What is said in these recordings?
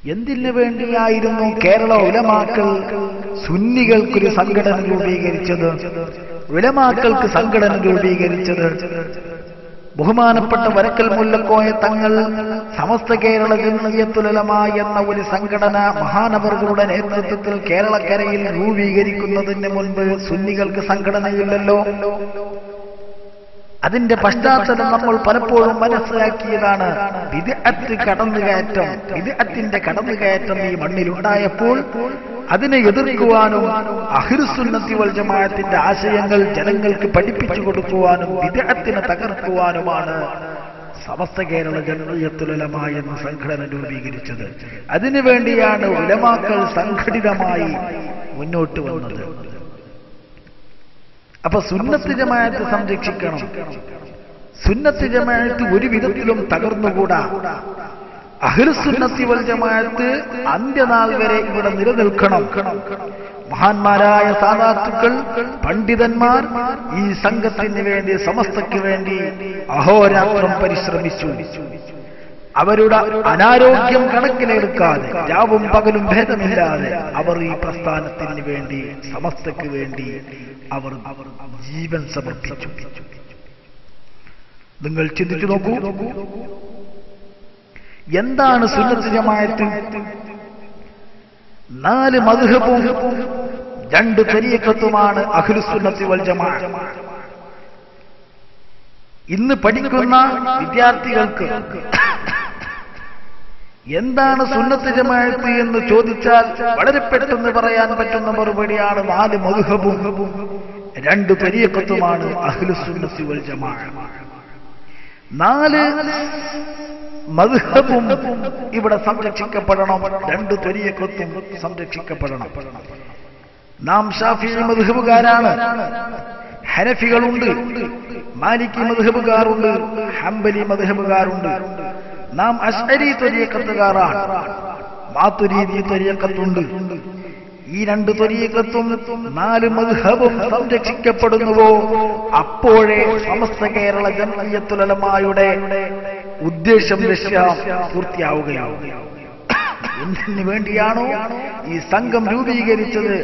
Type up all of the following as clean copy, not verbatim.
എന്തിനു വേണ്ടിയായിരുന്നു കേരള ഉലമാക്കൾ സുന്നികൾക്കൊരു സംഘടന രൂപീകരിച്ചത്? ഉലമാക്കൾക്ക് സംഘടന രൂപീകരിച്ചത് ബഹുമാനപ്പെട്ട വരക്കൽ മുല്ലക്കോയ തങ്ങൾ സമസ്ത കേരള ജംഇയ്യത്തുൽ ഉലമാ എന്ന ഒരു സംഘടന മഹാനവറുകളുടെ നേതൃത്വത്തിൽ കേരളക്കരയിൽ രൂപീകരിക്കുന്നതിന് മുൻപ് സുന്നികൾക്ക് സംഘടനയില്ലല്ലോ. അതിന്റെ പശ്ചാത്തലം നമ്മൾ പലപ്പോഴും മനസ്സിലാക്കിയതാണ്. ബിദ്അത്ത് കടന്നുകയറ്റം, ബിദ്അത്തിന്റെ കടന്നുകയറ്റം ഈ മണ്ണിലുണ്ടായപ്പോൾ അതിനെ എതിർക്കുവാനും അഹ്ലുസുന്നത്തി വൽ ജമാഅത്തിന്റെ ആശയങ്ങൾ ജനങ്ങൾക്ക് പഠിപ്പിച്ചു കൊടുക്കുവാനും ബിദ്അത്തിനെ തകർക്കുവാനുമാണ് സമസ്ത കേരള ജംഇയ്യത്തുൽ ഉലമാ എന്ന സംഘടന രൂപീകരിച്ചത്. അതിനുവേണ്ടിയാണ് ഉലമാക്കൾ സംഘടിതമായി മുന്നോട്ട് വന്നത്. അപ്പൊ സുന്നത്ത് ജമാഅത്ത് സംരക്ഷിക്കണം. സുന്നത്ത് ജമാഅത്ത് ഒരു വിധത്തിലും തകർന്നുകൂടാ. അഹ്ലുസുന്നത്തി വൽ ജമാഅത്ത് അന്ത്യനാൾ വരെ ഇവിടെ നിലനിൽക്കണം. മഹാന്മാരായ സാദാത്തുക്കൾ, പണ്ഡിതന്മാർ ഈ സംഘത്തിന് വേണ്ടി, സമസ്തയ്ക്ക് വേണ്ടി അഹോരാത്രം പരിശ്രമിച്ചു. അവരുടെ അനാരോഗ്യം കണക്കിലെടുക്കാതെ, രാവും പകലും ഭേദമില്ലാതെ അവർ ഈ പ്രസ്ഥാനത്തിന് വേണ്ടി, സമസ്തയ്ക്ക് വേണ്ടി അവർ ജീവൻ സമർപ്പിച്ചു. നിങ്ങൾ ചിന്തിച്ചു നോക്കൂ, എന്താണ് സുന്നത്ത് ജമാഅത്ത്? 4 മദ്ഹബും 2 തരീഖത്തുമാണ് അഹ്ലുസുന്നത്തി വൽ ജമാഅത്ത്. ഇന്ന് പഠിക്കുന്ന വിദ്യാർത്ഥികൾക്ക് എന്താണ് സുന്നത്ത് ജമാഅത്ത് എന്ന് ചോദിച്ചാൽ വളരെ പെട്ടെന്ന് പറയാൻ പറ്റുന്ന മറുപടിയാണ് 4 മദ്ഹബും 2 തരീഖത്തുമാണ് അഹ്ലുസുന്നത്തി വൽ ജമാഅത്ത്. 4 മദ്ഹബും ഇവിടെ സംരക്ഷിക്കപ്പെടണം, 2 തരീഖത്തും സംരക്ഷിക്കപ്പെടണം. നാം ശാഫിഈ മദ്ഹബുകാരാണ്. ഹനഫികളുണ്ട്, മാലിക്കി മദ്ഹബുകാരുണ്ട്, ഹംബലി മദ്ഹബുകാരുണ്ട്. നാം അശ്അരി തരീഖത്തുകാരാണ്. മാതുരീദി തരീഖത്തുണ്ട്. ഈ 2 തരീഖത്തും 4 മദ്ഹബും സംരക്ഷിക്കപ്പെടുന്നുവോ അപ്പോഴേ സമസ്ത കേരള ജംഇയ്യത്തുൽ ഉലമായുടെ ഉദ്ദേശം, ലക്ഷ്യം പൂർത്തിയാവുകയാവും. എന്തിനു വേണ്ടിയാണോ ഈ സംഘം രൂപീകരിച്ചത്,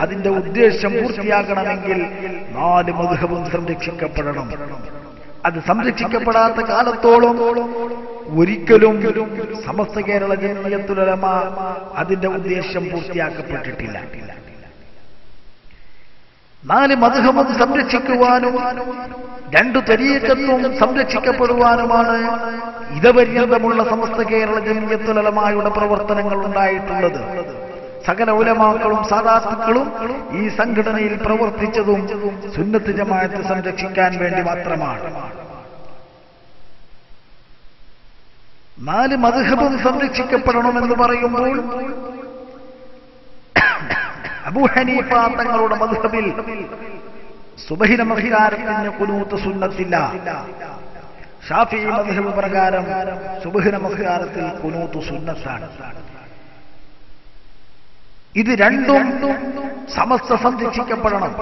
അതിന്റെ ഉദ്ദേശം പൂർത്തിയാകണമെങ്കിൽ 4 മദ്ഹബും സംരക്ഷിക്കപ്പെടണം. അത് സംരക്ഷിക്കപ്പെടാത്ത കാലത്തോളം ഒരിക്കലും സമസ്ത കേരള ജംഇയ്യത്തുൽ ഉലമാ അതിന്റെ ഉദ്ദേശം പൂർത്തിയാക്കപ്പെട്ടിട്ടില്ല. 4 മദ്ഹബും സംരക്ഷിക്കുവാനും 2 തരീഖത്തും സംരക്ഷിക്കപ്പെടുവാനുമാണ് ഇതപര്യന്തമുള്ള സമസ്ത കേരള ജംഇയ്യത്തുൽ ഉലമായുടെ പ്രവർത്തനങ്ങൾ ഉണ്ടായിട്ടുള്ളത്. സകല ഉലമാക്കളും സാദാത്തുക്കളും ഈ സംഘടനയിൽ പ്രവർത്തിച്ചതും സുന്നത്ത് ജമാഅത്ത് സംരക്ഷിക്കാൻ വേണ്ടി മാത്രമാണ്. 4 മദ്ഹബും സംരക്ഷിക്കപ്പെടണമെന്ന് പറയുമ്പോൾ അബൂ ഹനീഫ തങ്ങളുടെ മദ്ഹബിൽ സുബഹി നമസ്കാരത്തിന് ഖുനൂത്ത് സുന്നത്തില്ല. ശാഫിഈ മദ്ഹബ് പ്രകാരം സുബഹി നമസ്കാരത്തിൽ ഖുനൂത്ത് സുന്നത്താണ്. ഇത് രണ്ടും സമസ്ത സംരക്ഷിക്കപ്പെടണം.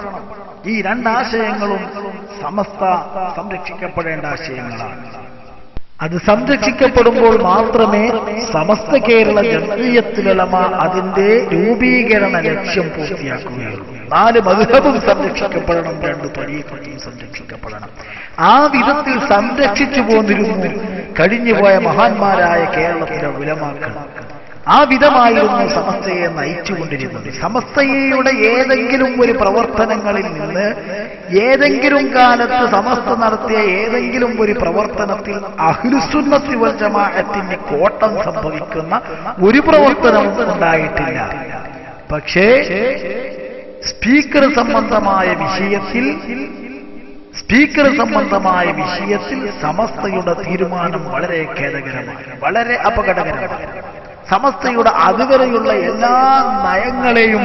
ഈ 2 ആശയങ്ങളും സമസ്ത സംരക്ഷിക്കപ്പെടേണ്ട ആശയങ്ങളാണ്. അത് സംരക്ഷിക്കപ്പെടുമ്പോൾ മാത്രമേ സമസ്ത കേരള ജംഇയ്യത്തുൽ ഉലമാ അതിന്റെ രൂപീകരണ ലക്ഷ്യം പൂർത്തിയാക്കുകയുള്ളൂ. 4 മദ്ഹബും സംരക്ഷിക്കപ്പെടണം, 2 തരീഖത്തും സംരക്ഷിക്കപ്പെടണം. ആ വിധത്തിൽ സംരക്ഷിച്ചു പോന്നിരുന്നു കഴിഞ്ഞുപോയ മഹാന്മാരായ കേരളത്തിലെ ഉലമാക്കൾ. ആ വിധമായിരുന്നു സമസ്തയെ നയിച്ചുകൊണ്ടിരുന്നത്. സമസ്തയുടെ ഏതെങ്കിലും ഒരു പ്രവർത്തനങ്ങളിൽ നിന്ന്, ഏതെങ്കിലും കാലത്ത് സമസ്ത നടത്തിയ ഏതെങ്കിലും ഒരു പ്രവർത്തനത്തിൽ അഹ്ലുസുന്നത്തി വൽ ജമാഅത്തിന് കോട്ടം സംഭവിക്കുന്ന ഒരു പ്രവർത്തനവും ഉണ്ടായിട്ടില്ല. പക്ഷേ സ്പീക്കർ സംബന്ധമായ വിഷയത്തിൽ സമസ്തയുടെ തീരുമാനം വളരെ ഖേദകരമാണ്, വളരെ അപകടകരമാണ്. സമസ്തയുടെ അതുവരെയുള്ള എല്ലാ നയങ്ങളെയും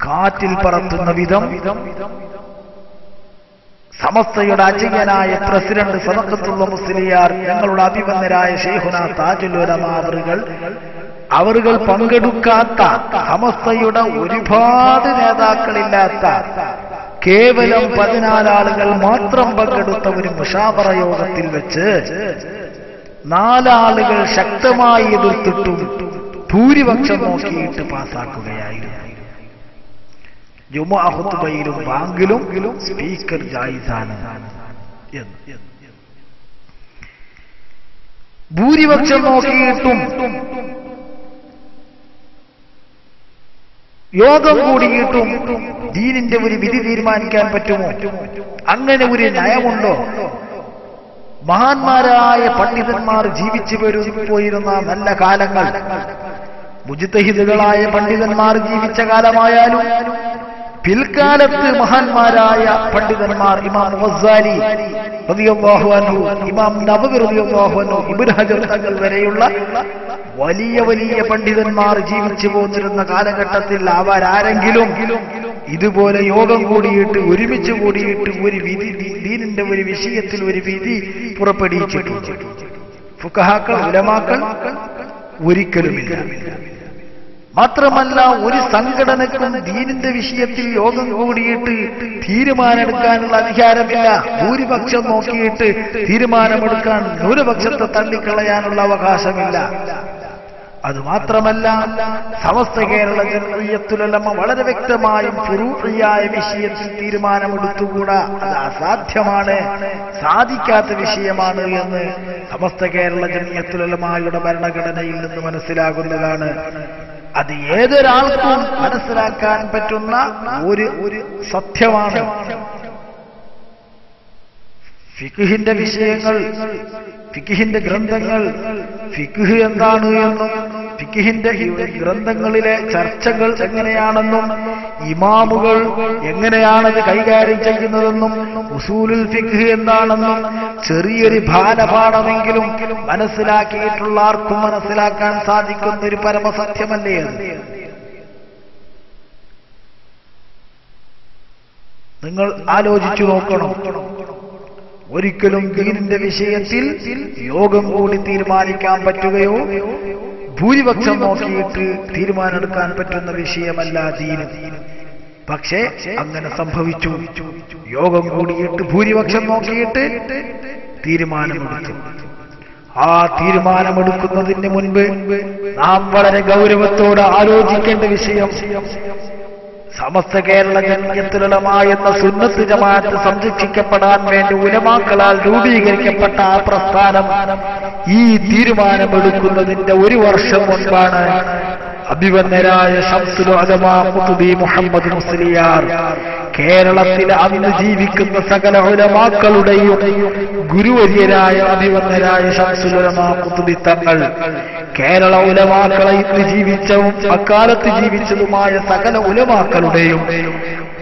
കാറ്റിൽ പറത്തുന്ന വിധം സമസ്തയുടെ അജയ്യനായ പ്രസിഡന്റ് സദഖത്തുള്ള മുസ്ലിയാർ, ഞങ്ങളുടെ അഭിവന്ദരായ ശൈഖുനാ താജുൽ ഉലമാ അവറുകൾ പങ്കെടുക്കാത്ത, സമസ്തയുടെ ഒരുപാട് നേതാക്കളില്ലാത്ത, കേവലം 14 ആളുകൾ മാത്രം പങ്കെടുത്ത ഒരു മുശാവറ യോഗത്തിൽ വെച്ച് നാലാളുകൾ ശക്തമായി എതിർത്തിട്ടും ഭൂരിപക്ഷം നോക്കിയിട്ട് പാസാക്കുകയായിരുന്നു. ജുമുഅ ഖുത്ബയിലും ബാങ്കിലും സ്പീക്കർ ജായിസാണ് എന്ന്. ഭൂരിപക്ഷം നോക്കിയിട്ടും യോഗം കൂടിയിട്ടും ദീനിന്റെ ഒരു വിധി തീരുമാനിക്കാൻ പറ്റുമോ? അങ്ങനെ ഒരു നയമുണ്ടോ? മഹാന്മാരായ പണ്ഡിതന്മാർ ജീവിച്ചു പോയിരുന്ന നല്ല കാലങ്ങൾ, മുജ്തഹിദുകളായ പണ്ഡിതന്മാർ ജീവിച്ച കാലമായാലും പിൽക്കാലത്ത് മഹാന്മാരായ പണ്ഡിതന്മാർ ഇമാം ഗസ്സാലി റളിയല്ലാഹു അൻഹു, ഇമാം നവവി റളിയല്ലാഹു അൻഹു, ഇബ്നു ഹജർ തങ്ങൾ വരെയുള്ള വലിയ വലിയ പണ്ഡിതന്മാർ ജീവിച്ചു പോന്നിരുന്ന കാലഘട്ടത്തിൽ അവരാരെങ്കിലും ഇതുപോലെ യോഗം കൂടിയിട്ട് ഒരുമിച്ച് കൂടിയിട്ട് ഒരു വിധി, ദീനിന്റെ ഒരു വിഷയത്തിൽ ഒരു വിധി പുറപ്പെടുവിച്ചിട്ടുണ്ട്? ഫുഖഹാക്കൾ, ഉലമാക്കൾ ഒരിക്കലുമില്ല. മാത്രമല്ല, ഒരു സംഘടനക്കും ദീനിന്റെ വിഷയത്തിൽ യോഗം കൂടിയിട്ട് തീരുമാനമെടുക്കാനുള്ള അധികാരമില്ല. ഭൂരിപക്ഷം നോക്കിയിട്ട് തീരുമാനമെടുക്കാൻ ന്യൂനപക്ഷത്തെ തള്ളിക്കളയാനുള്ള അവകാശമില്ല. അതുമാത്രമല്ല, സമസ്ത കേരള ജംഇയ്യത്തുൽ ഉലമ വളരെ വ്യക്തമായും ഫുറൂഇയായ വിഷയത്തിൽ തീരുമാനമെടുത്തുകൂടാ, അത് അസാധ്യമാണ്, സാധിക്കാത്ത വിഷയമാണ് എന്ന് സമസ്ത കേരള ജംഇയ്യത്തുൽ ഉലമയുടെ ഭരണഘടനയിൽ നിന്ന് മനസ്സിലാകുന്നതാണ്. അത് ഏതൊരാൾക്കും മനസ്സിലാക്കാൻ പറ്റുന്ന ഒരു സത്യമാണ്. ഫിഖ്ഹിന്റെ വിഷയങ്ങൾ, ഫിഖ്ഹിന്റെ ഗ്രന്ഥങ്ങൾ, ഫിഖ്ഹ് എന്താണ് എന്നും ഫിഖ്ഹിന്റെ ഗ്രന്ഥങ്ങളിലെ ചർച്ചകൾ എങ്ങനെയാണെന്നും ഇമാമുകൾ എങ്ങനെയാണത് കൈകാര്യം ചെയ്യുന്നതെന്നും ഉസൂലുൽ ഫിഖ്ഹ് എന്താണെന്നും ചെറിയൊരു ബാലപാഠമെങ്കിലും മനസ്സിലാക്കിയിട്ടുള്ള ആർക്കും മനസ്സിലാക്കാൻ സാധിക്കുന്ന ഒരു പരമസത്യമല്ലേ അത്? നിങ്ങൾ ആലോചിച്ചു നോക്കണം. ഒരിക്കലും ദീനിന്റെ വിഷയത്തിൽ യോഗം കൂടി തീരുമാനിക്കാൻ പറ്റുകയോ ഭൂരിപക്ഷം നോക്കിയിട്ട് തീരുമാനമെടുക്കാൻ പറ്റുന്ന വിഷയമല്ല ദീന്. പക്ഷേ അങ്ങനെ സംഭവിച്ചു. യോഗം കൂടിയിട്ട് ഭൂരിപക്ഷം നോക്കിയിട്ട് തീരുമാനമെടുത്തു. ആ തീരുമാനമെടുക്കുന്നതിന് മുൻപ് നാം വളരെ ഗൗരവത്തോടെ ആലോചിക്കേണ്ട വിഷയം, സമസ്ത കേരള ജംഇയ്യത്തുൽ ഉലമ എന്ന സുന്നത്ത് ജമാഅത്ത് സംരക്ഷിക്കപ്പെടാൻ വേണ്ടി ഉലമാക്കളാൽ രൂപീകരിക്കപ്പെട്ട ആ പ്രസ്ഥാനം ഈ തീരുമാനമെടുക്കുന്നതിന്റെ ഒരു വർഷം മുൻപാണ് അഭിവന്ദനായ ശംസുൽ ഉലമ ഖുത്ബി മുഹമ്മദ് മുസ്ലിയാർ കേരളത്തിൽ അന്ന് ജീവിക്കുന്ന സകല ഉലമാക്കളുടെയും ഗുരുവര്യരായ അഭിവന്ദനായ ശംസുൽ ഉലമ ഖുത്ബി തങ്ങൾ കേരള ഉലമാക്കളെ ഇന്ന് ജീവിച്ചവും അക്കാലത്ത് ജീവിച്ചതുമായ സകല ഉലമാക്കളുടെയും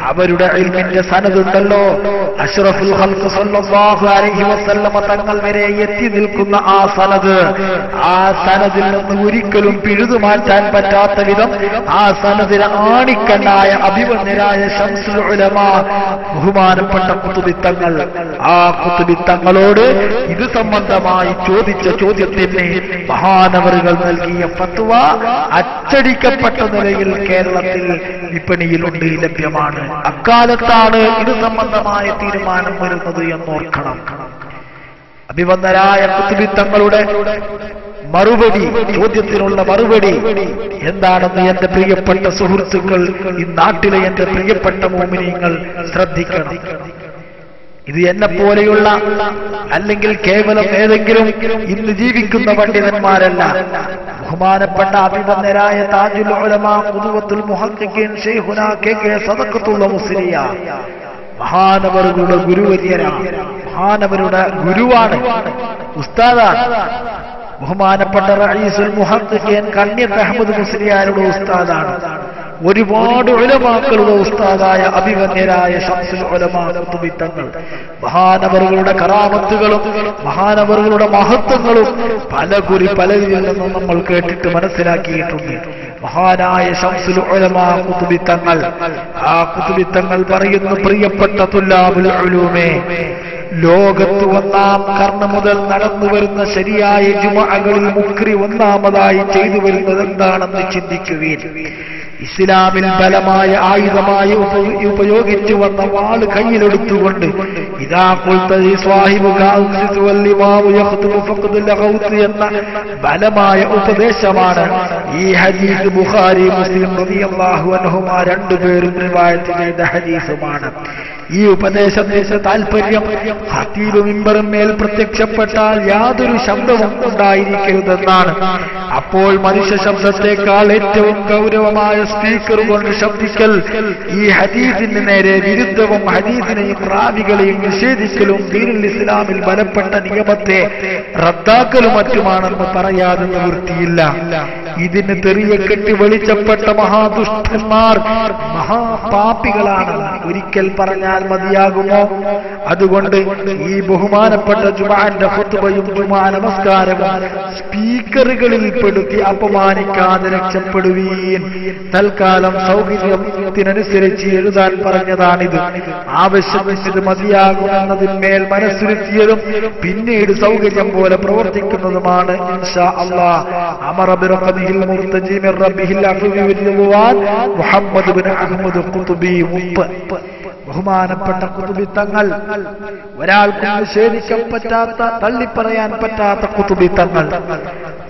അവരുടെ ഇൽമിന്റെ സനദുണ്ടല്ലോ, അഷ്റഫുൽ ഖൽഖ് സ്വല്ലല്ലാഹു അലൈഹി വസല്ലമ തങ്ങൾ വരെ എത്തി നിൽക്കുന്ന ആ സനദ്, ആ സനദിൽ നിന്ന് ഒരിക്കലും പിഴുതു മാറ്റാൻ പറ്റാത്ത വിധം ആ സനദിന് ആണിക്കണ്ണായ അഭിവന്ദനായ ശംസുൽ ഉലമ ബഹുമാനപ്പെട്ട ഖുത്ബി തങ്ങൾ, ആ ഖുത്ബി തങ്ങളോട് ഇത് സംബന്ധമായി ചോദിച്ച ചോദ്യത്തിന് മഹാനവറുകൾ നൽകിയ ഫത്വ അച്ചടിക്കപ്പെട്ട നിലയിൽ കേരളത്തിൽ വിപണിയിലുണ്ട്, ലഭ്യമാണ്. അക്കാലത്താണ് ഇത് സംബന്ധമായ തീരുമാനം വരുന്നത് എന്നോർക്കണം. അഭിവന്ദനായ ഖുത്ബി തങ്ങളുടെ മറുപടി, ചോദ്യത്തിനുള്ള മറുപടി എന്താണെന്ന് എന്റെ പ്രിയപ്പെട്ട സുഹൃത്തുക്കൾ, ഈ നാട്ടിലെ എന്റെ പ്രിയപ്പെട്ട മോമിനീങ്ങൾ ശ്രദ്ധിക്കണം. ഇത് എന്നെ പോലെയുള്ള അല്ലെങ്കിൽ കേവലം ഏതെങ്കിലും ഇന്ന് ജീവിക്കുന്ന പണ്ഡിതന്മാരല്ല, ബഹുമാനപ്പെട്ട അഭിവന്ദനായ താജുൽ ഉലമ ഖുദ്വത്തുൽ മുഹഖ്ഖിഖീൻ ശൈഖുനാ കെ സദഖത്തുൽ മുസ്ലിയാർ മഹാനവറുകളുടെ ഗുരുവര്യനാണ്, മഹാനവരുടെ ഗുരുവാണ്, ഉസ്താദാണ്. ബഹുമാനപ്പെട്ട റഈസുൽ മുഹഖ്ഖിഖീൻ കണ്ണിയത്ത് അഹ്മദ് മുസ്ലിയാരുടെ ഉസ്താദാണ്. ഒരുപാട് ഉലമാക്കളുടെ ഉസ്താദായ അഭിവന്യരായ ശംസുൽ ഉലമ ഖുത്ബി തങ്ങൾ മഹാനവറുകളുടെ കറാമത്തുകളും മഹാനവറുകളുടെ മഹത്വങ്ങളും പലരിൽ നിന്നും നമ്മൾ കേട്ടിട്ട് മനസ്സിലാക്കിയിട്ടുണ്ട്. മഹാനായ ശംസുൽ ഉലമ ഖുത്ബി തങ്ങൾ, ആ ഖുത്ബി തങ്ങൾ പറയുന്നു, പ്രിയപ്പെട്ട തുല്ലാബുൽ ഉലൂമേ, ലോകത്ത് ഒന്നാം കർണം മുതൽ നടന്നു വരുന്ന ശരിയായ ജുമുഅകളിൽ മുക്രി ഒന്നാമതായി ചെയ്തു വരുന്നത് എന്താണെന്ന് ചിന്തിക്കുകയും ഇസ്ലാമിൽ ബലമായ ആയുധമായി ഉപയോഗിച്ചു വന്ന വാള് കയ്യിലെടുത്തുകൊണ്ട് ഇദാ ഖുൽത ലിസ്വാഹിബിക ഔഖിസ് വല്ലിമാഉ യഖ്തുബു ഫഖദ് ലഗൗത് എന്ന ബലമായ ഉപദേശമാണ് ഈ ഹദീസ്. ബുഖാരി മുസ്ലിം റളിയല്ലാഹു അൻഹുമാ രണ്ടുപേരും റിവായത്ത് ചെയ്ത ഹദീസുമാണ്. ഈ ഉപദേശത്തിന്റെ താല്പര്യം ഖതീബ് മിമ്പറിന്മേൽ പ്രത്യക്ഷപ്പെട്ടാൽ യാതൊരു ശബ്ദവും ഉണ്ടായിരിക്കരുതെന്നാണ്. അപ്പോൾ മനുഷ്യ ശബ്ദത്തെക്കാൾ ഏറ്റവും ഗൗരവമായ സ്പീക്കർ കൊണ്ട് ശബ്ദിക്കൽ ഈ ഹദീസിന് നേരെ വിരുദ്ധവും ഹദീസിനെയും റാവികളെയും നിഷേധിക്കലും ദീനുൽ ഇസ്ലാമിൽ ബലപ്പെട്ട നിയമത്തെ റദ്ദാക്കലും മറ്റുമാണെന്ന് പറയാതെ നിവൃത്തിയില്ല. ഇതിന് തെറിയെ കെട്ടി വെളിച്ചപ്പെട്ട മഹാദുഷ്ടന്മാർ മഹാപാപികളാണെന്ന് ഒരിക്കൽ പറഞ്ഞാൽ മതിയാകുമോ? അതുകൊണ്ട് ഈ ബഹുമാനപ്പെട്ട ജുമുഅന്റെ ഖുത്ബയും ജുമുഅ നമസ്കാരവും സ്പീക്കറുകളിൽ പെടുത്തി അപമാനിക്കാതെ രക്ഷപ്പെടുവീൻ. തൽക്കാലം സൗകര്യത്തിനനുസരിച്ച് എഴുതാൻ പറഞ്ഞതാണിത്. ആവശ്യമിച്ചത് മതിയാകുമെന്നതിന്മേൽ മനസ്സിരുത്തിയതും പിന്നീട് സൗകര്യം പോലെ പ്രവർത്തിക്കുന്നതുമാണ് ഇൻഷാ അല്ലാഹ്. അമറ ബിറഖദിൽ മുർതജി മിർ റബ്ബിഹിൽ അഫ്വി വൽ മുഹമ്മദ് ബിൻ അഹ്മദ് ഖുത്ബി. ബഹുമാനപ്പെട്ട ഖുത്ബി തങ്ങൾ, ഒരാൾക്കും നിഷേധിക്കാൻ പറ്റാത്ത, തള്ളിപ്പറയാൻ പറ്റാത്ത ഖുത്ബി തങ്ങൾ,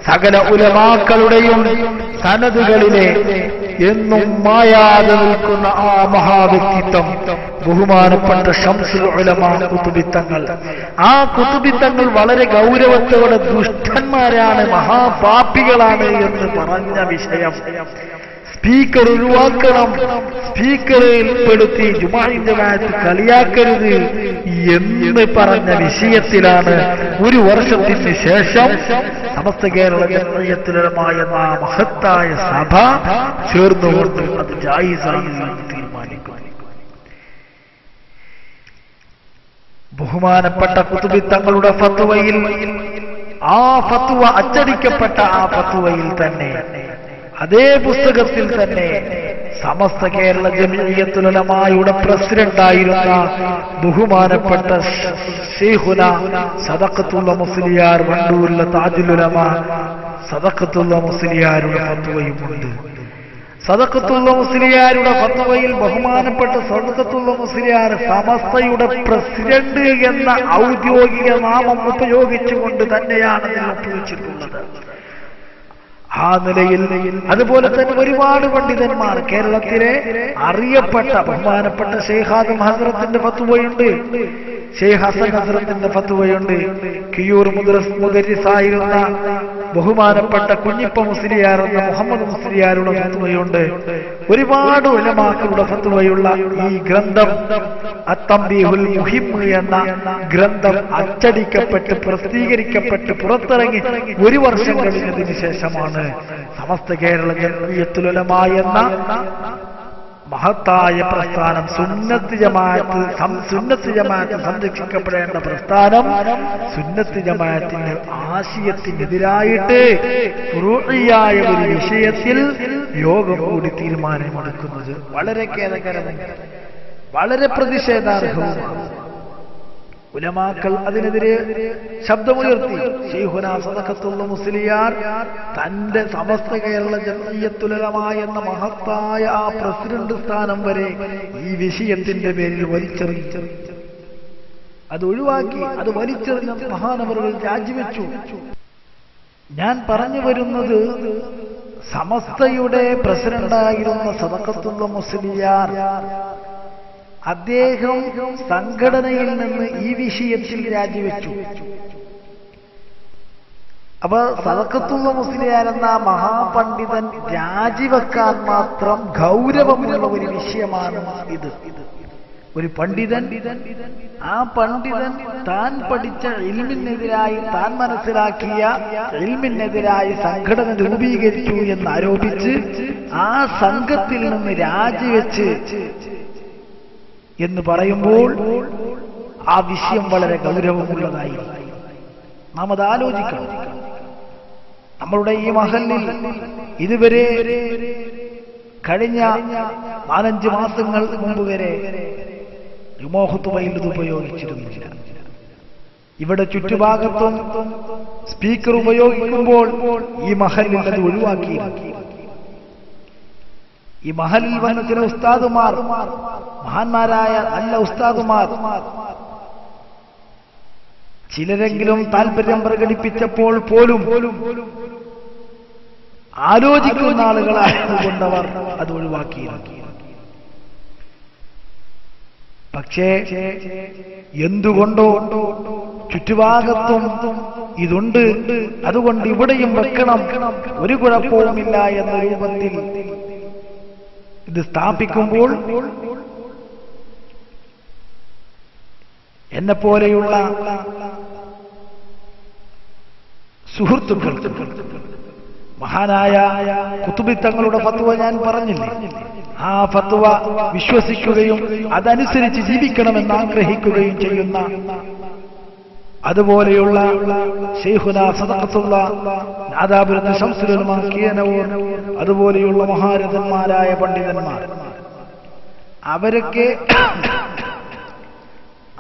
സകല ഉലമാക്കളുടെയും സനദുകളിലെ എന്നും മായാതെ നിൽക്കുന്ന ആ മഹാവ്യക്തിത്വം ബഹുമാനപ്പെട്ട ശംസുൽ ഉലമാ ഖുത്ബി തങ്ങൾ. ആ ഖുത്ബി തങ്ങൾ വളരെ ഗൗരവത്തോടെ ദുഷ്ടന്മാരാണ്, മഹാപാപികളാണ് എന്ന് പറഞ്ഞ വിഷയം സ്പീക്കർ ഒഴിവാക്കണം, സ്പീക്കറിൽ പെടുത്തി ജുമുഅയുടെ കാര്യത്തിൽ കളിയാക്കരുത് എന്ന് പറഞ്ഞ വിഷയത്തിലാണ് ഒരു വർഷത്തിന് ശേഷം സമസ്ത കേരള ജംഇയ്യത്തുൽ ഉലമാ എന്ന മഹത്തായ സഭ ചേർന്നുകൊണ്ട് അത് ജായിസായി തീരുമാനിക്കുന്നു. ബഹുമാനപ്പെട്ട ഖുത്ബി തങ്ങളുടെ ഫത്വയിൽ, ആ ഫത്വ അച്ചടിക്കപ്പെട്ട ആ ഫത്വയിൽ തന്നെ, അതേ പുസ്തകത്തിൽ തന്നെ സമസ്ത കേരള ജംഇയ്യത്തുൽ ഉലമായുടെ പ്രസിഡന്റായിരുന്ന ബഹുമാനപ്പെട്ട ശൈഖുന സദഖത്തുള്ള മുസ്ലിയാർ വണ്ടൂരിലെ താജുൽ ഉലമ സദഖത്തുള്ള മുസ്ലിയാരുടെ ഫത്വയുമുണ്ട്. സദഖത്തുള്ള മുസ്ലിയാരുടെ ഫത്വയിൽ ബഹുമാനപ്പെട്ട സദഖത്തുള്ള മുസ്ലിയാർ സമസ്തയുടെ പ്രസിഡന്റ് എന്ന ഔദ്യോഗിക നാമം ഉപയോഗിച്ചുകൊണ്ട് തന്നെയാണ് ഒപ്പുവെച്ചിട്ടുള്ളത്. ആ നിലയിൽ അതുപോലെ തന്നെ ഒരുപാട് പണ്ഡിതന്മാർ, കേരളത്തിലെ അറിയപ്പെട്ട ബഹുമാനപ്പെട്ട ശൈഖ് ആദം ഹസ്രത്തിന്റെ ഫത്വയുണ്ട്, ശൈഖ് ഹസൻ ഹസ്രത്തിന്റെ ഫത്വയുണ്ട്, കിയൂർ മുദരിസായിരുന്ന ബഹുമാനപ്പെട്ട കുഞ്ഞിപ്പ മുസ്ലിയാർ എന്ന മുഹമ്മദ് മുസ്ലിയാരുടെ ഫത്വയുണ്ട്. ഒരുപാട് ഉലമാക്കളുടെ ഫത്വയുള്ള ഈ ഗ്രന്ഥം അത്തംബീഹുൽ മുഹിം എന്ന ഗ്രന്ഥം അച്ചടിക്കപ്പെട്ട് പ്രസിദ്ധീകരിക്കപ്പെട്ട് പുറത്തിറങ്ങി ഒരു വർഷം കഴിഞ്ഞതിന് ശേഷമാണ് സമസ്ത കേരള ജംഇയ്യത്തുൽ ഉലമാ എന്ന മഹത്തായ പ്രസ്ഥാനം, സുന്നത്ത് ജമാഅത്ത് സംരക്ഷിക്കപ്പെടേണ്ട പ്രസ്ഥാനം, സുന്നത്ത് ജമാഅത്തിന്റെ ആശയത്തിനെതിരായിട്ട് ഫുറൂഇയായ ഒരു വിഷയത്തിൽ യോഗം കൂടി തീരുമാനമെടുക്കുന്നത് വളരെ ഖേദകരവും വളരെ പ്രതിഷേധാർഹവുമാണ്. ഉലമാക്കൾ അതിനെതിരെ ശബ്ദമുയർത്തി. ശൈഖുന സദഖത്തുള്ള മുസ്ലിയാർ തന്റെ സമസ്ത കേരള ജംഇയ്യത്തുൽ ഉലമാ എന്ന മഹത്തായ ആ പ്രസിഡന്റ് സ്ഥാനം വരെ ഈ വിഷയത്തിന്റെ പേരിൽ വലിച്ചെറിഞ്ഞു. അത് ഒഴിവാക്കി, അത് വലിച്ചെറിഞ്ഞ മഹാനവറുകൾ രാജിവെച്ചു. ഞാൻ പറഞ്ഞു വരുന്നത്, സമസ്തയുടെ പ്രസിഡന്റായിരുന്ന സദഖത്തുള്ള മുസ്ലിയാർ അദ്ദേഹം സംഘടനയിൽ നിന്ന് ഈ വിഷയത്തിൽ രാജിവെച്ചു. അപ്പൊ സദഖത്തുള്ള മുസ്ലിയാർ എന്ന മഹാപണ്ഡിതൻ രാജിവെക്കാൻ മാത്രം ഗൗരവമുള്ള ഒരു വിഷയമാണ് ഇത്. ഒരു പണ്ഡിതൻ, ആ പണ്ഡിതൻ താൻ പഠിച്ച ഇൽമിനെതിരായി, താൻ മനസ്സിലാക്കിയ ഇൽമിനെതിരായി സംഘടന രൂപീകരിച്ചു എന്നാരോപിച്ച് ആ സംഘത്തിൽ നിന്ന് രാജിവെച്ച് എന്ന് പറയുമ്പോൾ ആ വിഷയം വളരെ ഗൗരവമുള്ളതായി നാം അത് ആലോചിക്കണം. നമ്മളുടെ ഈ മഹല്ലിൽ ഇതുവരെ കഴിഞ്ഞ 4-5 മാസങ്ങൾ മുമ്പ് വരെ ഖുതുബയിൽ ഇത് ഉപയോഗിച്ചിരുന്നില്ല. ഇവിടെ ചുറ്റുഭാഗത്തും സ്പീക്കർ ഉപയോഗിക്കുമ്പോൾ ഈ മഹല്ലിൽ അത് ഒഴിവാക്കി. ഈ മഹലിൽ വന്ന ചില ഉസ്താദുമാർ, മഹാന്മാരായ നല്ല ഉസ്താദുമാർ, ചിലരെങ്കിലും താല്പര്യം പ്രകടിപ്പിച്ചപ്പോൾ പോലും ആലോചിക്കുന്ന ആളുകളായതുകൊണ്ടവർ അത് ഒഴിവാക്കിയിരുന്നു. പക്ഷേ എന്തുകൊണ്ടോ ചുറ്റുഭാഗത്തും ഇതുണ്ട്, അതുകൊണ്ട് ഇവിടെയും വെക്കണം, ഒരു കുഴപ്പവുമില്ല എന്ന രൂപത്തിൽ ഇത് സ്ഥാപിക്കുമ്പോൾ എന്നെപ്പോലെയുള്ള സുഹൃത്തുക്കൾക്ക് മഹാനായ ഖുതുബി തങ്ങളുടെ ഫത്വ ഞാൻ പറഞ്ഞില്ലേ, ആ ഫത്വ വിശ്വസിക്കുകയും അതനുസരിച്ച് ജീവിക്കണമെന്ന് ആഗ്രഹിക്കുകയും ചെയ്യുന്ന, അതുപോലെയുള്ള ശൈഖുനാ സദഖത്തുള്ള നാദാപുരത്ത് ശംസുൽ ഉലമാ കീഴനൂർ, അതുപോലെയുള്ള മഹാരഥന്മാരായ പണ്ഡിതന്മാർ,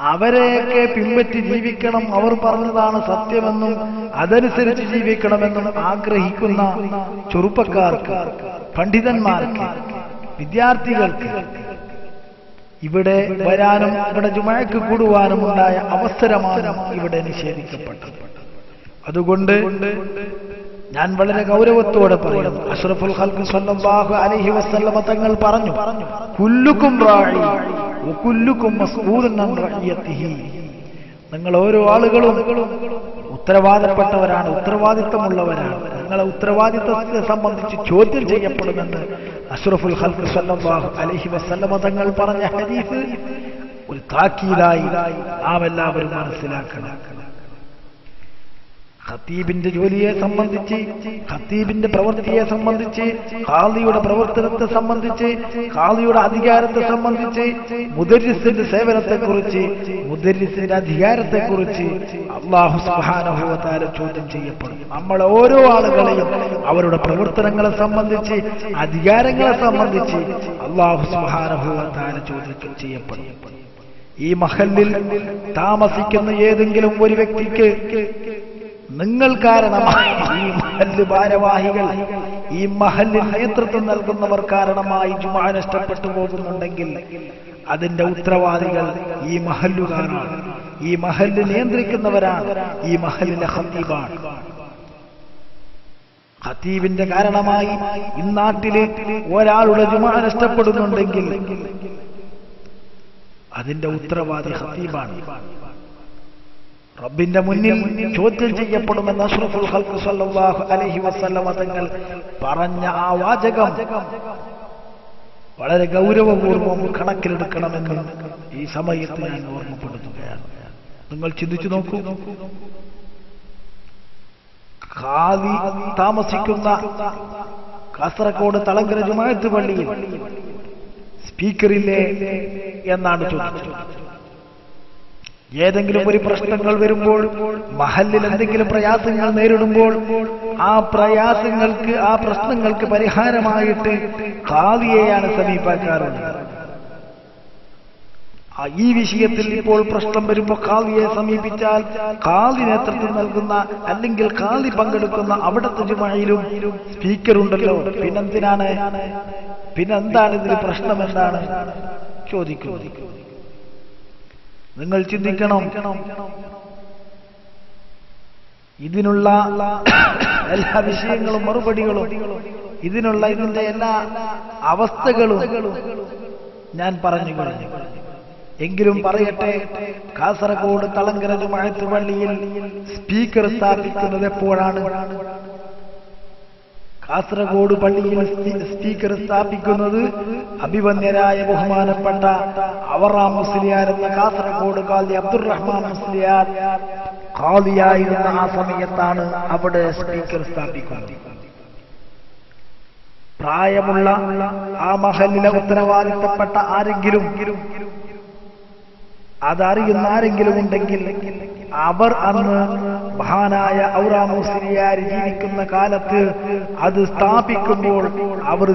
അവരെയൊക്കെ പിൻപറ്റി ജീവിക്കണം, അവർ പറഞ്ഞതാണ് സത്യമെന്നും അതനുസരിച്ച് ജീവിക്കണമെന്നും ആഗ്രഹിക്കുന്ന ചെറുപ്പക്കാർക്ക്, പണ്ഡിതന്മാർക്ക്, വിദ്യാർത്ഥികൾക്ക് ഇവിടെ വരാനും ഇവിടെ ജുമുഅക്ക് കൂടുവാനും ഉണ്ടായ അവസരമാണ് ഇവിടെ നിഷേധിക്കപ്പെട്ടത്. അതുകൊണ്ട് ഞാൻ വളരെ ഗൗരവത്തോടെ പറയുന്നു, അഷ്റഫുൽ ഖൽഖ് സ്വല്ലല്ലാഹു അലൈഹി വസല്ലമ തങ്ങൾ പറഞ്ഞു, കുല്ലുക്കും റാഇ വകുല്ലുക്കും മസ്ഊലുൻ അൻ റഇയതിഹി. നിങ്ങൾ ഓരോ ആളുകളും ഉത്തരവാദപ്പെട്ടവരാണ്, ഉത്തരവാദിത്തമുള്ളവരാണ്. നിങ്ങളെ ഉത്തരവാദിത്തത്തെ സംബന്ധിച്ച് ചോദ്യം ചെയ്യപ്പെടുമെന്ന് അഷ്റഫുൽ ഖൽഖ് സ്വല്ലല്ലാഹു അലൈഹി വസല്ലമ തങ്ങൾ പറഞ്ഞ ഹദീസ് ഒരു താക്കീതായി നാം എല്ലാവരും മനസ്സിലാക്കണം. ഖത്തീബിന്റെ ജോലിയെ സംബന്ധിച്ച്, ഖത്തീബിന്റെ പ്രവൃത്തിയെ സംബന്ധിച്ച്, ഖാദിയുടെ പ്രവർത്തനത്തെ സംബന്ധിച്ച്, ഖാദിയുടെ അധികാരത്തെ സംബന്ധിച്ച്, മുദർരിസിന്റെ സേവനത്തെക്കുറിച്ച്, മുദർരിസിന്റെ അധികാരത്തെക്കുറിച്ച് അല്ലാഹു സുബ്ഹാനഹു വ തആല ചോദ്യം ചെയ്യപ്പെടും. നമ്മൾ ഓരോ ആളുകളെയും അവരുടെ പ്രവർത്തനങ്ങളെ സംബന്ധിച്ച്, അധികാരങ്ങളെ സംബന്ധിച്ച് അല്ലാഹു സുബ്ഹാനഹു വ തആല ചോദ്യം ചെയ്യപ്പെടും. ഈ മഹല്ലിൽ താമസിക്കുന്ന ഏതെങ്കിലും ഒരു വ്യക്തിക്ക് നിങ്ങൾ കാരണമായി, ഈ മഹല്ല് ഭാരവാഹികൾ, ഈ മഹല്ലിൽ നേതൃത്വം നൽകുന്നവർ കാരണമായി ജുമുഅ നഷ്ടപ്പെട്ടു പോകുന്നുണ്ടെങ്കിൽ അതിന്റെ ഉത്തരവാദികൾ ഈ മഹല്ലുകാരാണ്, ഈ മഹല്ല് നിയന്ത്രിക്കുന്നവരാണ്, ഈ മഹല്ലിലെ ഖത്തീബാണ്. ഖത്തീബിന്റെ കാരണമായി ഇന്നാട്ടില് ഒരാളുടെ ജുമുഅ നഷ്ടപ്പെടുന്നുണ്ടെങ്കിൽ അതിന്റെ ഉത്തരവാദി ഖത്തീബാണ്. റബ്ബിന്റെ മുന്നിൽ ചോദ്യം ചെയ്യപ്പെടുമെന്ന് അഷ്റഫുൽ ഖൽഖ് സ്വല്ലല്ലാഹു അലൈഹി വസല്ലമ തങ്ങൾ പറഞ്ഞ ആ വാചകം വളരെ ഗൗരവപൂർവ്വം കണക്കിലെടുക്കണമെന്ന് ഈ സമയത്ത് ഞാൻ ഓർമ്മപ്പെടുത്തുകയാണ്. നിങ്ങൾ ചിന്തിച്ചു നോക്കൂ, ഖാദി താമസിക്കുന്ന കാസർഗോഡ് തളങ്കര ജുമുഅത്ത് പള്ളിയിൽ സ്പീക്കറില്ലേ എന്നാണ് ചോദിച്ചത്. ഏതെങ്കിലും ഒരു പ്രശ്നങ്ങൾ വരുമ്പോൾ, മഹല്ലിൽ എന്തെങ്കിലും പ്രയാസങ്ങൾ നേരിടുമ്പോൾ ആ പ്രയാസങ്ങൾക്ക്, ആ പ്രശ്നങ്ങൾക്ക് പരിഹാരമായിട്ട് ഖാദിയെയാണ് സമീപിക്കാറുള്ളത്. ഈ വിഷയത്തിൽ ഇപ്പോൾ പ്രശ്നം വരുമ്പോൾ ഖാദിയെ സമീപിച്ചാൽ ഖാദി നേതൃത്വം നൽകുന്ന അല്ലെങ്കിൽ ഖാദി പങ്കെടുക്കുന്ന അവിടുത്തെ ജുമുഅയിലും സ്പീക്കർ ഉണ്ടല്ലോ, പിന്നെന്താണ് ഇതിൽ പ്രശ്നം എന്താണ് ചോദിക്കുന്നത്? നിങ്ങൾ ചിന്തിക്കണം. ഇതിനുള്ള എല്ലാ വിഷയങ്ങളും മറുപടികളും, ഇതിന്റെ എല്ലാ അവസ്ഥകളും ഞാൻ പറഞ്ഞു കഴിഞ്ഞു. എങ്കിലും പറയട്ടെ, കാസർഗോഡ് തളങ്കര ജുമുഅത്ത് പള്ളിയിൽ സ്പീക്കർ സ്ഥാപിക്കുന്നത് എപ്പോഴാണ്? കാസർഗോഡ് പള്ളിയിൽ സ്പീക്കർ സ്ഥാപിക്കുന്നത് അഭിവന്യരായ ബഹുമാനപ്പെട്ട അവറാം മുസ്ലിയാർ എന്ന കാസർഗോഡ് ഖാദി അബ്ദുറഹ്മാൻ മുസ്ലിയാർ ഖാദിയായിരുന്ന ആ സമയത്താണ് അവിടെ സ്പീക്കർ സ്ഥാപിക്കുന്നത്. പ്രായമുള്ള ആ മഹല്ലിലെ ഉത്തരവാദിത്തപ്പെട്ട ആരെങ്കിലും, അതറിയുന്ന ആരെങ്കിലും ഉണ്ടെങ്കിൽ അവർ അന്ന് മഹാനായ ഔറാം മുസ്ലിയാർ ജീവിക്കുന്ന കാലത്ത് അത് സ്ഥാപിക്കുമ്പോൾ അവർ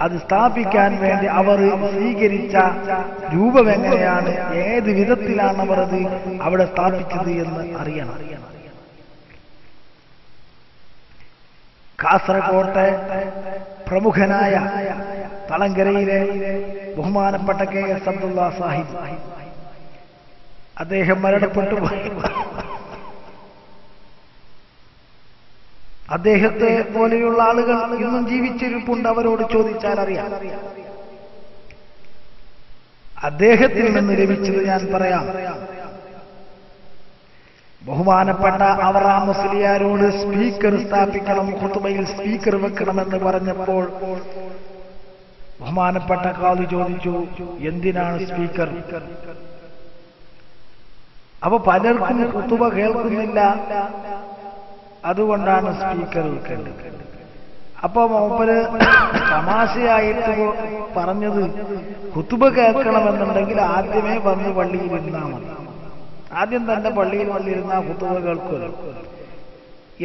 അത് സ്ഥാപിക്കാൻ വേണ്ടി അവർ സ്വീകരിച്ച രൂപം എങ്ങനെയാണ്, ഏത് വിധത്തിലാണ് അവർ അത് അവിടെ സ്ഥാപിച്ചത് എന്ന് അറിയണം. കാസർകോട്ടെ പ്രമുഖനായ തളങ്കരയിലെ ബഹുമാനപ്പെട്ട KS അബ്ദുള്ള സാഹിബ് അദ്ദേഹം മരണപ്പെട്ടു പോയി. അദ്ദേഹത്തെ പോലെയുള്ള ആളുകൾ ഇന്നും ജീവിച്ചിരിപ്പുണ്ട്. അവരോട് ചോദിച്ചാൽ അറിയാം. അദ്ദേഹത്തിൽ നിന്ന് ലഭിച്ചത് ഞാൻ പറയാം. ബഹുമാനപ്പെട്ട അവറാ മുസ്ലിയാരോട് സ്പീക്കർ സ്ഥാപിക്കണം, ഖുതുബയിൽ സ്പീക്കർ വെക്കണമെന്ന് പറഞ്ഞപ്പോൾ ബഹുമാനപ്പെട്ട ഖാദി ചോദിച്ചു, എന്തിനാണ് സ്പീക്കർ? അപ്പൊ പലർക്കും ഖുതുബ കേൾക്കുന്നില്ല, അതുകൊണ്ടാണ് സ്പീക്കർ വെക്കേണ്ടത്. അപ്പൊ മൂപ്പര് തമാശയായിട്ട് പറഞ്ഞത്, ഖുതുബ കേൾക്കണമെന്നുണ്ടെങ്കിൽ ആദ്യമേ വന്ന് പള്ളിയിൽ ഇരുന്നാൽ മതി, ആദ്യം തന്നെ പള്ളിയിൽ വന്നിരുന്ന ഖുതുബ കേൾക്കുമല്ലോ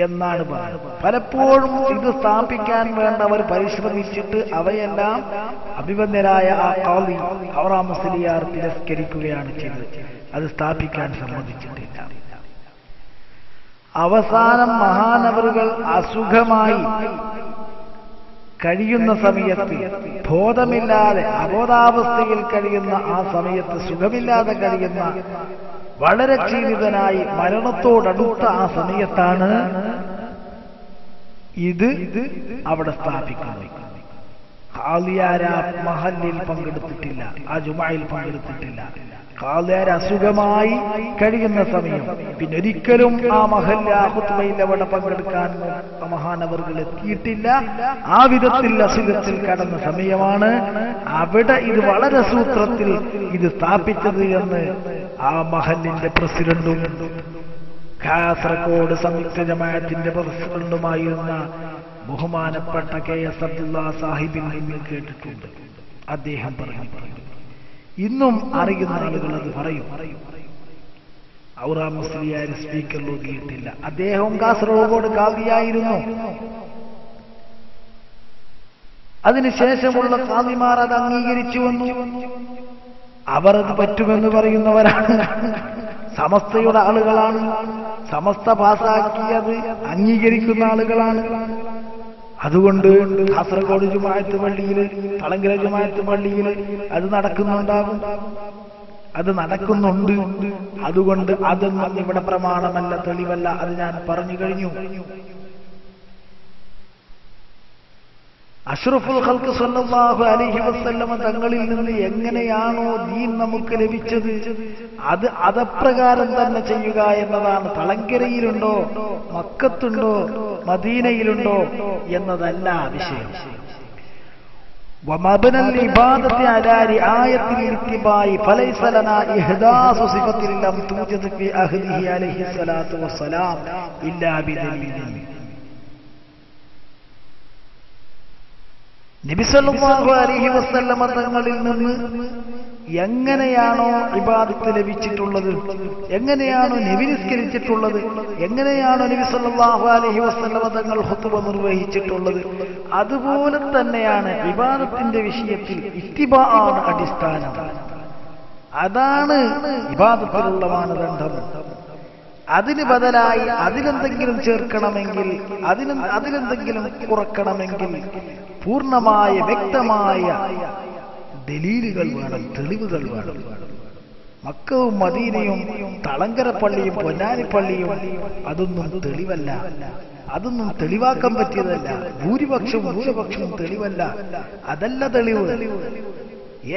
എന്നാണ് പറയുന്നത്. പലപ്പോഴും ഇത് സ്ഥാപിക്കാൻ വേണ്ടവർ പരിശ്രമിച്ചിട്ട് അവയെല്ലാം അഭിബന്ധരായ ആ ഖാദി അവറാ മുസ്ലിയാർ തിരസ്കരിക്കുകയാണ് ചെയ്തത്. അത് സ്ഥാപിക്കാൻ സമ്മതിച്ചിട്ടില്ല. അവസാനം മഹാനവറുകൾ അസുഖമായി കഴിയുന്ന സമയത്ത്, ബോധമില്ലാതെ അബോധാവസ്ഥയിൽ കഴിയുന്ന ആ സമയത്ത്, സുഖമില്ലാതെ കഴിയുന്ന, വളരെ ക്ഷീണിതനായി മരണത്തോടടുത്ത ആ സമയത്താണ് ഇത് അവിടെ സ്ഥാപിക്കുന്നത്. ഖാദിയാർ മഹല്ലിൽ പങ്കെടുത്തിട്ടില്ല, ആ ജുമയിൽ പങ്കെടുത്തിട്ടില്ല. ഖാദിയാർ അസുഖമായി കഴിയുന്ന സമയം, പിന്നെ ഒരിക്കലും ആ മഹല്ല ഖുത്ബയിൽ അവിടെ പങ്കെടുക്കാൻ മഹാനവറുകൾ എത്തിയിട്ടില്ല. ആ വിധത്തിൽ അസുഖത്തിൽ കടന്ന സമയമാണ് അവിടെ ഇത് വളരെ സൂത്രത്തിൽ ഇത് സ്ഥാപിച്ചത് എന്ന് ആ മഹല്ലിന്റെ പ്രസിഡന്റും കാസർഗോഡ് സംയുക്ത ജമാഅത്തിന്റെ പ്രസിഡന്റുമായിരുന്ന ബഹുമാനപ്പെട്ട KS അബ്ദുള്ള സാഹിബിൽ നിന്ന് കേട്ടിട്ടുണ്ട്. അദ്ദേഹം പറഞ്ഞു, ഇന്നും അറിയുന്ന ആളുകൾ അത് പറയും. ഔറാ മുസ്ലിയാർ സ്പീക്കർ നോക്കിയിട്ടില്ല. അദ്ദേഹം കാസർഗോഡ് ഖാദിയായിരുന്നു. അതിനുശേഷമുള്ള ഖാദിമാർ അത് അംഗീകരിച്ചു വന്നു. അവർ അത് പറ്റുമെന്ന് പറയുന്നവരാണ്, സമസ്തയുടെ ആളുകളാണ്, സമസ്ത പാസാക്കിയത് അംഗീകരിക്കുന്ന ആളുകളാണ്. അതുകൊണ്ട് കാസർഗോഡ് ജുമാഅത്ത് പള്ളിയിൽ, തളങ്കര ജുമാഅത്ത് പള്ളിയിൽ അത് നടക്കുന്നുണ്ടാകും, അത് നടക്കുന്നുണ്ട്. അതുകൊണ്ട് അതൊന്നും ഇവിടെ പ്രമാണമല്ല, തെളിവല്ല, അത് ഞാൻ പറഞ്ഞു കഴിഞ്ഞു. അഷ്റഫുൽ ഖൽഖ് സല്ലല്ലാഹു അലൈഹി വസല്ലമ തങ്ങളിൽ നിന്ന് എങ്ങനെയാണോ ദീൻ നമുക്ക് ലഭിച്ചത് അത് അതപ്രകാരം തന്നെ ചെയ്യുക എന്നതാണ്. തളങ്കരയിലുണ്ടോ, മക്കത്തുണ്ടോ, മദീനയിലുണ്ടോ എന്നതല്ല വിഷയം. ومبنى العبادة على رعاية الاتباع فليس لنا إحداث صفة لم توجد في أهله عليه الصلاة والسلام إلا بدليل. നബി സല്ലല്ലാഹു അലൈഹി വസല്ലമ തങ്ങളിൽ നിന്ന് എങ്ങനെയാണോ ഇബാദത്ത് ലഭിച്ചിട്ടുള്ളത്, എങ്ങനെയാണോ നബി നിസ്കരിച്ചിട്ടുള്ളത്, എങ്ങനെയാണോ നബി സല്ലല്ലാഹു അലൈഹി വസല്ലമ തങ്ങൾ ഖുതുബ നിർവഹിച്ചിട്ടുള്ളത്, അതുപോലെ തന്നെയാണ് ഇബാദത്തിന്റെ വിഷയത്തിൽ ഇത്തിബാഅാണ് അടിസ്ഥാനം. അതാണ് ഇബാദത്തിലുള്ള മാനദണ്ഡം. അതിന് ബദലായി അതിലെന്തെങ്കിലും ചേർക്കണമെങ്കിൽ, അതിലെന്തെങ്കിലും കുറക്കണമെങ്കിൽ പൂർണ്ണമായ വ്യക്തമായ ദലീലുകൾ വേണം, തെളിവുകൾ വേണം. മക്കവും മദീനയും തളങ്കര പള്ളിയും പൊന്നാനിപ്പള്ളിയും അതൊന്നും തെളിവല്ല, അതൊന്നും തെളിവാക്കാൻ പറ്റിയതല്ല. ഭൂരിപക്ഷവും തെളിവല്ല, അതല്ല തെളിവ്.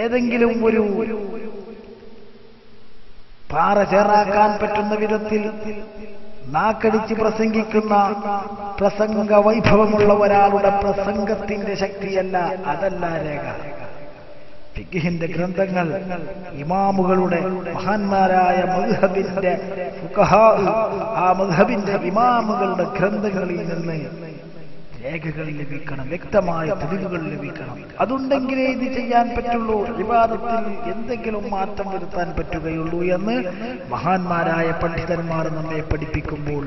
ഏതെങ്കിലും ഒരു പാറ ചേറാക്കാൻ പറ്റുന്ന വിധത്തിൽ നാക്കടിച്ച് പ്രസംഗിക്കുന്ന പ്രസംഗ വൈഭവമുള്ള ഒരാളുടെ പ്രസംഗത്തിന്റെ ശക്തിയല്ല, അതല്ല രേഖ. ഫിഖ്ഹിന്റെ ഗ്രന്ഥങ്ങൾ, ഇമാമുകളുടെ മഹാന്മാരായ മദ്ഹബിന്റെ ഫുഖഹാ, ആ മദ്ഹബിന്റെ ഇമാമുകളുടെ ഗ്രന്ഥങ്ങളിൽ നിന്ന് രേഖകൾ ലഭിക്കണം, വ്യക്തമായ തെളിവുകൾ ലഭിക്കണം. അതുണ്ടെങ്കിലേ ഇത് ചെയ്യാൻ പറ്റുള്ളൂ, ഇബാദത്തിൽ എന്തെങ്കിലും മാറ്റം വരുത്താൻ പറ്റുകയുള്ളൂ എന്ന് മഹാന്മാരായ പണ്ഡിതന്മാർ നമ്മെ പഠിപ്പിക്കുമ്പോൾ